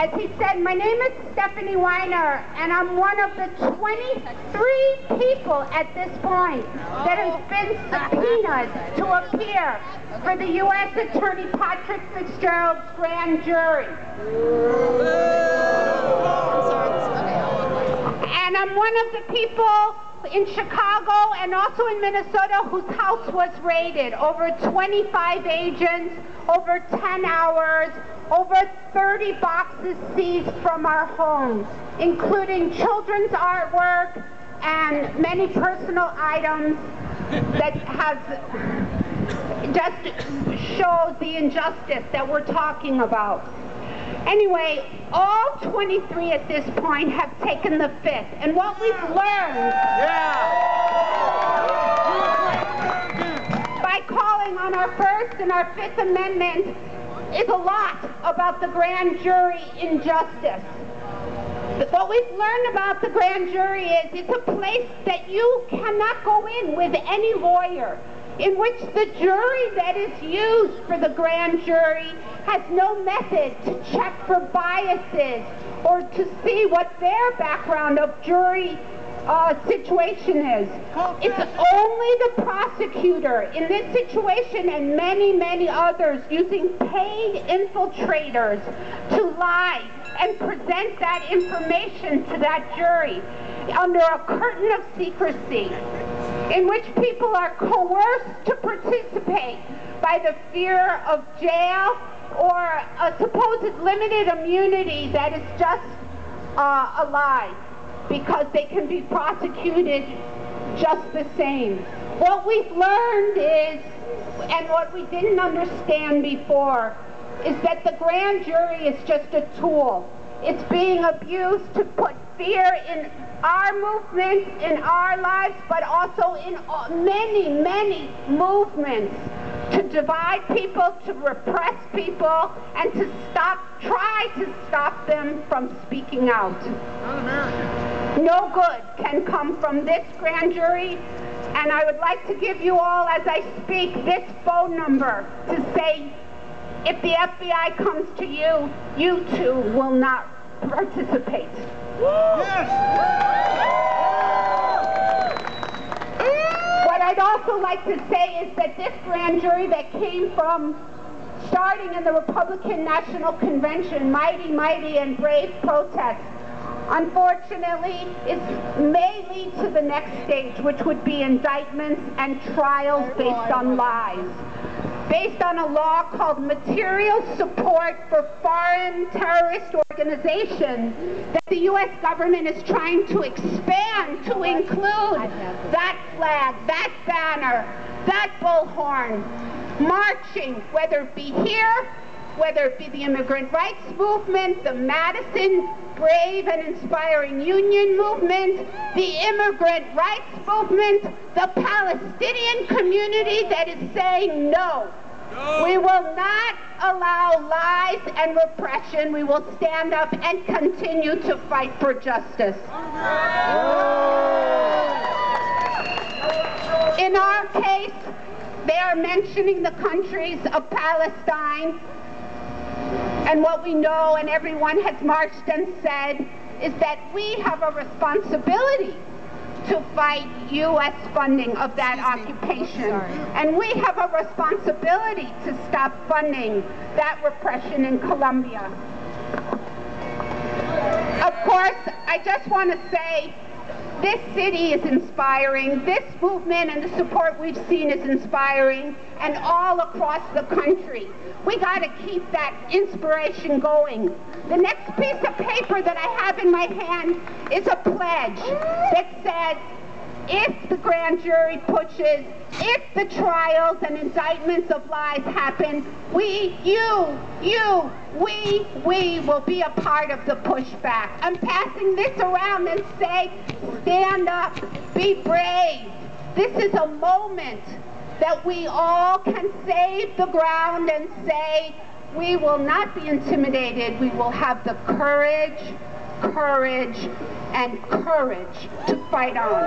As he said, my name is Stephanie Weiner, and I'm one of the 23 people at this point that has been subpoenaed to appear for the U.S. Attorney Patrick Fitzgerald's grand jury. And I'm one of the people in Chicago and also in Minnesota whose house was raided. Over 25 agents, over 10 hours, over 30 boxes seized from our homes, including children's artwork and many personal items that just shows the injustice that we're talking about. Anyway, all 23 at this point have taken the fifth, and what we've learned by calling on our First and our Fifth Amendment is a lot about the grand jury injustice. What we've learned about the grand jury is it's a place that you cannot go in with any lawyer, in which the jury that is used for the grand jury has no method to check for biases or to see what their background of jury situation is. It's only the prosecutor in this situation and many, many others using paid infiltrators to lie and present that information to that jury under a curtain of secrecy, in which people are coerced to participate by the fear of jail or a supposed limited immunity that is just a lie, because they can be prosecuted just the same. What we've learned is, and what we didn't understand before, is that the grand jury is just a tool. It's being abused to put fear in our movement, in our lives, but also in many, many movements, to divide people, to repress people, and to try to stop them from speaking out. No good can come from this grand jury, and I would like to give you all, as I speak, this phone number to say, if the FBI comes to you, you too will not participate. What I'd also like to say is that this grand jury that came from starting in the Republican National Convention, mighty and brave protests, unfortunately, may lead to the next stage, which would be indictments and trials based on lies, based on a law called Material Support for Foreign Terrorist Organizations that the U.S. government is trying to expand to include that flag, that banner, that bullhorn, marching, whether it be here, whether it be the immigrant rights movement, the Madison brave and inspiring union movement, the immigrant rights movement, the Palestinian community that is saying no. We will not allow lies and repression. We will stand up and continue to fight for justice. In our case, they are mentioning the countries of Palestine, and what we know and everyone has marched and said is that we have a responsibility to fight U.S. funding of that occupation. And we have a responsibility to stop funding that repression in Colombia. Of course, I just want to say, this city is inspiring. This movement and the support we've seen is inspiring, and all across the country. We got to keep that inspiration going. The next piece of paper that I have in my hand is a pledge that says, if the grand jury pushes, if the trials and indictments of lies happen, we will be a part of the pushback. I'm passing this around and say, stand up, be brave. This is a moment that we all can save the ground and say, we will not be intimidated. We will have the courage, and courage to fight on.